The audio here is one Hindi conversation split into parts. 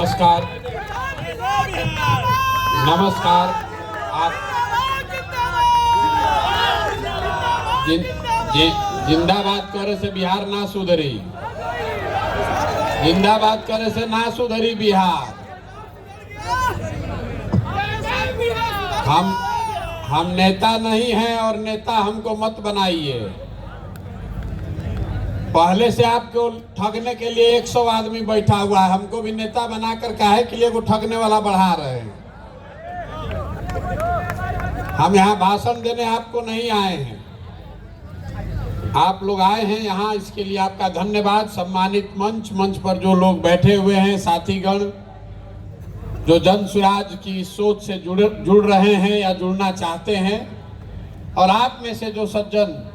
नमस्कार नमस्कार। आप जिंदाबाद करे से बिहार ना सुधरी, जिंदाबाद करे से ना सुधरी बिहार। हम नेता नहीं हैं और नेता हमको मत बनाइए। पहले से आपको ठगने के लिए 100 आदमी बैठा हुआ है, हमको भी नेता बनाकर काहे के लिए वो ठगने वाला बढ़ा रहे हैं। हम यहाँ भाषण देने आपको नहीं आए हैं, आप लोग आए हैं यहाँ, इसके लिए आपका धन्यवाद। सम्मानित मंच पर जो लोग बैठे हुए हैं, साथीगण जो जन स्वराज की सोच से जुड़ रहे हैं या जुड़ना चाहते हैं, और आप में से जो सज्जन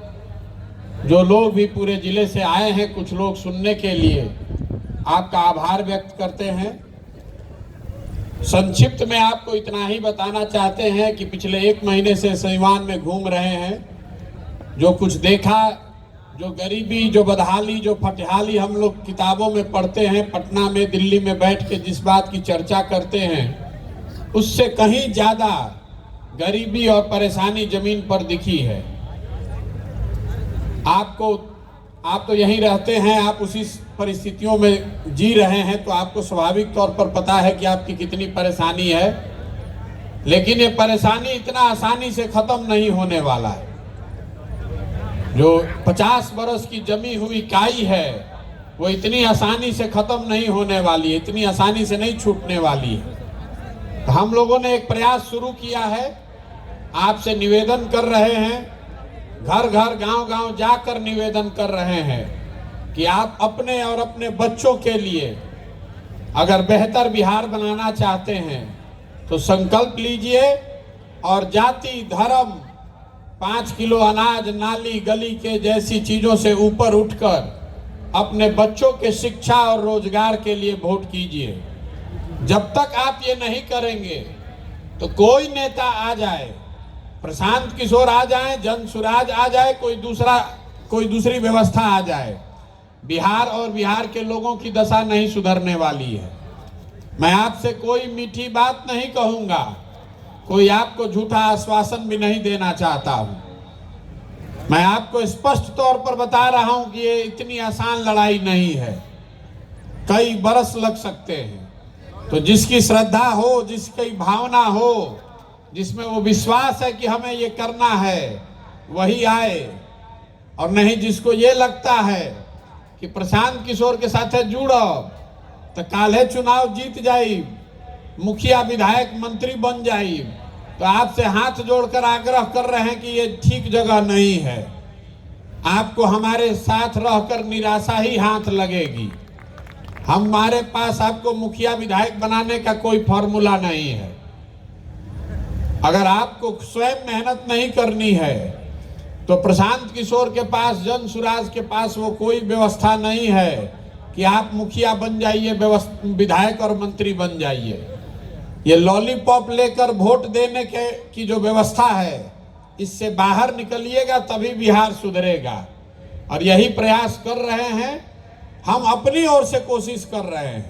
जो लोग भी पूरे जिले से आए हैं, कुछ लोग सुनने के लिए, आपका आभार व्यक्त करते हैं। संक्षिप्त में आपको इतना ही बताना चाहते हैं कि पिछले 1 महीने से सीवान में घूम रहे हैं, जो कुछ देखा, जो गरीबी, जो बदहाली, जो फटहाली हम लोग किताबों में पढ़ते हैं, पटना में, दिल्ली में बैठ के जिस बात की चर्चा करते हैं, उससे कहीं ज़्यादा गरीबी और परेशानी जमीन पर दिखी है। आप तो यहीं रहते हैं, आप उसी परिस्थितियों में जी रहे हैं, तो आपको स्वाभाविक तौर पर पता है कि आपकी कितनी परेशानी है। लेकिन ये परेशानी इतना आसानी से खत्म नहीं होने वाला है। जो 50 बरस की जमी हुई काई है, वो इतनी आसानी से खत्म नहीं होने वाली है, इतनी आसानी से नहीं छूटने वाली है। तो हम लोगों ने एक प्रयास शुरू किया है, आपसे निवेदन कर रहे हैं, घर घर गांव जाकर निवेदन कर रहे हैं कि आप अपने और अपने बच्चों के लिए अगर बेहतर बिहार बनाना चाहते हैं तो संकल्प लीजिए और जाति, धर्म, 5 किलो अनाज, नाली गली के जैसी चीजों से ऊपर उठकर अपने बच्चों के शिक्षा और रोजगार के लिए वोट कीजिए। जब तक आप ये नहीं करेंगे तो कोई नेता आ जाए, प्रशांत किशोर आ जाए, जन स्वराज आ जाए, कोई दूसरी व्यवस्था आ जाए, बिहार और बिहार के लोगों की दशा नहीं सुधरने वाली है। मैं आपसे कोई मीठी बात नहीं कहूंगा, कोई आपको झूठा आश्वासन भी नहीं देना चाहता हूं। मैं आपको स्पष्ट तौर पर बता रहा हूं कि ये इतनी आसान लड़ाई नहीं है, कई बरस लग सकते हैं। तो जिसकी श्रद्धा हो, जिसकी भावना हो, जिसमें वो विश्वास है कि हमें ये करना है, वही आए, और नहीं जिसको ये लगता है कि प्रशांत किशोर के साथ जुड़ो तो काले चुनाव जीत जाई, मुखिया, विधायक, मंत्री बन जाई, तो आपसे हाथ जोड़कर आग्रह कर रहे हैं कि ये ठीक जगह नहीं है। आपको हमारे साथ रहकर निराशा ही हाथ लगेगी। हमारे पास आपको मुखिया, विधायक बनाने का कोई फॉर्मूला नहीं है। अगर आपको स्वयं मेहनत नहीं करनी है तो प्रशांत किशोर के पास, जन स्वराज के पास वो कोई व्यवस्था नहीं है कि आप मुखिया बन जाइए, विधायक और मंत्री बन जाइए। ये लॉलीपॉप लेकर वोट देने की जो व्यवस्था है, इससे बाहर निकलिएगा तभी बिहार सुधरेगा। और यही प्रयास कर रहे हैं, हम अपनी ओर से कोशिश कर रहे हैं।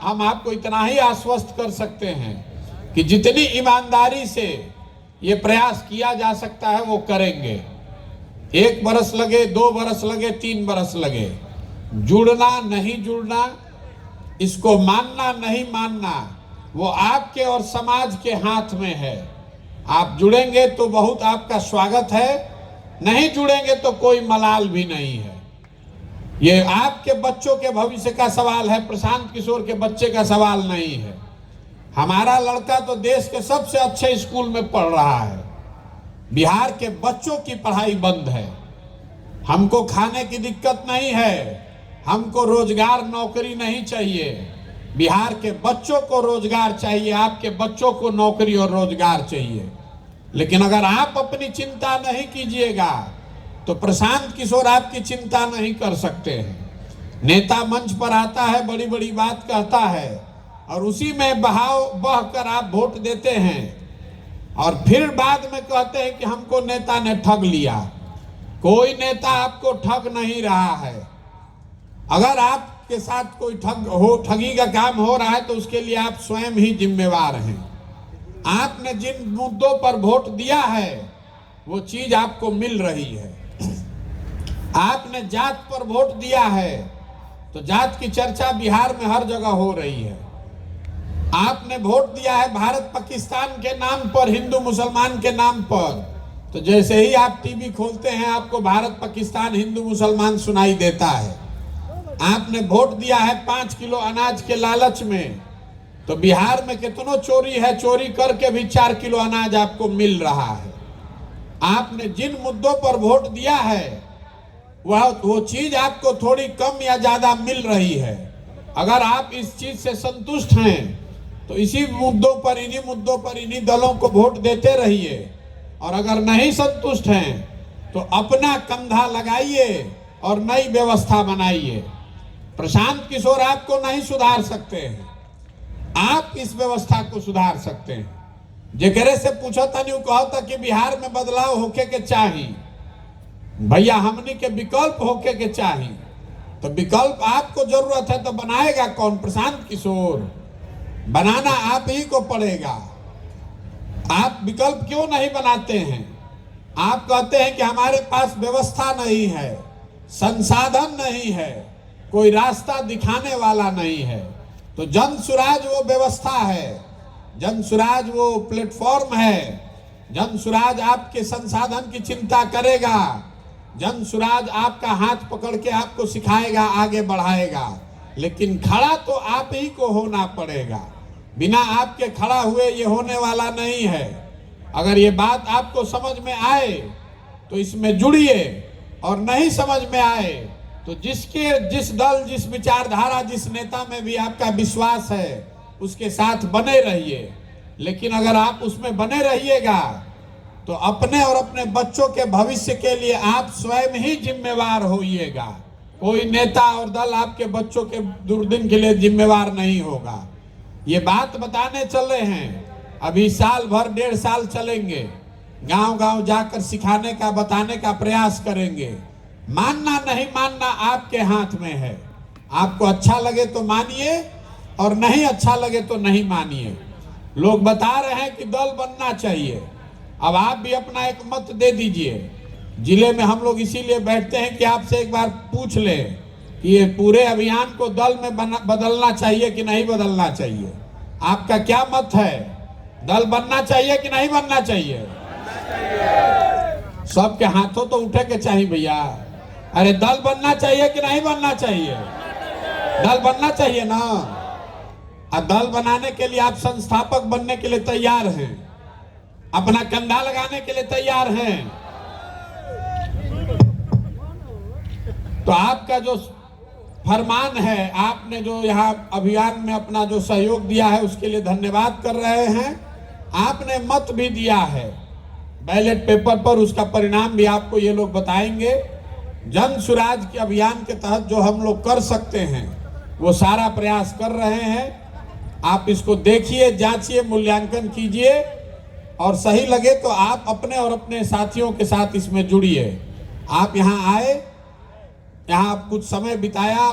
हम आपको इतना ही आश्वस्त कर सकते हैं कि जितनी ईमानदारी से ये प्रयास किया जा सकता है वो करेंगे। 1 बरस लगे, 2 बरस लगे, 3 बरस लगे, जुड़ना नहीं जुड़ना, इसको मानना नहीं मानना, वो आपके और समाज के हाथ में है। आप जुड़ेंगे तो बहुत आपका स्वागत है, नहीं जुड़ेंगे तो कोई मलाल भी नहीं है। ये आपके बच्चों के भविष्य का सवाल है, प्रशांत किशोर के बच्चे का सवाल नहीं है। हमारा लड़का तो देश के सबसे अच्छे स्कूल में पढ़ रहा है, बिहार के बच्चों की पढ़ाई बंद है। हमको खाने की दिक्कत नहीं है, हमको रोजगार, नौकरी नहीं चाहिए, बिहार के बच्चों को रोजगार चाहिए, आपके बच्चों को नौकरी और रोजगार चाहिए। लेकिन अगर आप अपनी चिंता नहीं कीजिएगा तो प्रशांत किशोर आपकी चिंता नहीं कर सकते हैं। नेता मंच पर आता है, बड़ी बड़ी बात कहता है, और उसी में बहकर आप वोट देते हैं, और फिर बाद में कहते हैं कि हमको नेता ने ठग लिया। कोई नेता आपको ठग नहीं रहा है। अगर आप आपके साथ कोई ठगी का काम हो रहा है तो उसके लिए आप स्वयं ही जिम्मेवार हैं। आपने जिन मुद्दों पर वोट दिया है वो चीज आपको मिल रही है। आपने जात पर वोट दिया है तो जात की चर्चा बिहार में हर जगह हो रही है। आपने वोट दिया है भारत पाकिस्तान के नाम पर, हिंदू मुसलमान के नाम पर, तो जैसे ही आप टीवी खोलते हैं आपको भारत पाकिस्तान हिंदू मुसलमान सुनाई देता है। आपने वोट दिया है 5 किलो अनाज के लालच में, तो बिहार में कितनों चोरी है, चोरी करके भी 4 किलो अनाज आपको मिल रहा है। आपने जिन मुद्दों पर वोट दिया है वो चीज आपको थोड़ी कम या ज्यादा मिल रही है। अगर आप इस चीज से संतुष्ट हैं तो इसी मुद्दों पर, इन्हीं मुद्दों पर, इन्हीं दलों को वोट देते रहिए। और अगर नहीं संतुष्ट हैं तो अपना कंधा लगाइए और नई व्यवस्था बनाइए। प्रशांत किशोर आपको नहीं सुधार सकते हैं, आप इस व्यवस्था को सुधार सकते हैं। जेकरे से पूछा था नहीं, कहा था कि बिहार में बदलाव होके के चाहिए, भैया हमनी के विकल्प होके के चाहिए। तो विकल्प आपको जरूरत है तो बनाएगा कौन? प्रशांत किशोर। बनाना आप ही को पड़ेगा। आप विकल्प क्यों नहीं बनाते हैं? आप कहते हैं कि हमारे पास व्यवस्था नहीं है, संसाधन नहीं है, कोई रास्ता दिखाने वाला नहीं है। तो जन सुराज वो व्यवस्था है, जन सुराज वो प्लेटफॉर्म है। जन सुराज आपके संसाधन की चिंता करेगा, जन सुराज आपका हाथ पकड़ के आपको सिखाएगा, आगे बढ़ाएगा। लेकिन खड़ा तो आप ही को होना पड़ेगा। बिना आपके खड़ा हुए ये होने वाला नहीं है। अगर ये बात आपको समझ में आए तो इसमें जुड़िए, और नहीं समझ में आए तो जिस दल, जिस विचारधारा, जिस नेता में भी आपका विश्वास है उसके साथ बने रहिए। लेकिन अगर आप उसमें बने रहिएगा तो अपने और अपने बच्चों के भविष्य के लिए आप स्वयं ही जिम्मेवार होइएगा। कोई नेता और दल आपके बच्चों के दुर्दिन के लिए जिम्मेवार नहीं होगा। ये बात बताने चले हैं, अभी साल भर, 1.5 साल चलेंगे, गांव गांव जाकर सिखाने का, बताने का प्रयास करेंगे। मानना नहीं मानना आपके हाथ में है। आपको अच्छा लगे तो मानिए और नहीं अच्छा लगे तो नहीं मानिए। लोग बता रहे हैं कि दल बनना चाहिए, अब आप भी अपना एक मत दे दीजिए। जिले में हम लोग इसीलिए बैठते हैं कि आपसे एक बार पूछ लें कि ये पूरे अभियान को दल में बदलना चाहिए कि नहीं बदलना चाहिए। आपका क्या मत है? दल बनना चाहिए कि नहीं बनना चाहिए? सबके हाथों तो उठे के चाहिए भैया। अरे दल बनना चाहिए कि नहीं बनना चाहिए? दल बनना चाहिए ना। अब दल बनाने के लिए आप संस्थापक बनने के लिए तैयार हैं, अपना कंधा लगाने के लिए तैयार हैं। तो आपका जो फरमान है, आपने जो यहाँ अभियान में अपना जो सहयोग दिया है उसके लिए धन्यवाद कर रहे हैं। आपने मत भी दिया है बैलेट पेपर पर, उसका परिणाम भी आपको ये लोग बताएंगे। जन सुराज के अभियान के तहत जो हम लोग कर सकते हैं वो सारा प्रयास कर रहे हैं। आप इसको देखिए, जांचिए, मूल्यांकन कीजिए और सही लगे तो आप अपने और अपने साथियों के साथ इसमें जुड़िए। आप यहाँ आए, यहाँ कुछ समय बिताया,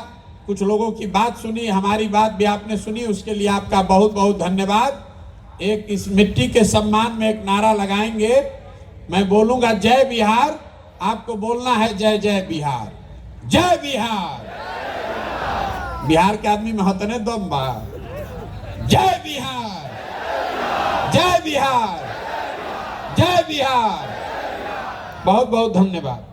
कुछ लोगों की बात सुनी, हमारी बात भी आपने सुनी, उसके लिए आपका बहुत बहुत धन्यवाद। एक इस मिट्टी के सम्मान में एक नारा लगाएंगे। मैं बोलूंगा जय बिहार, आपको बोलना है जय जय बिहार, जय बिहार। बिहार के आदमी में हतने दम बा। जय बिहार, जय बिहार, जय बिहार। बहुत बहुत धन्यवाद।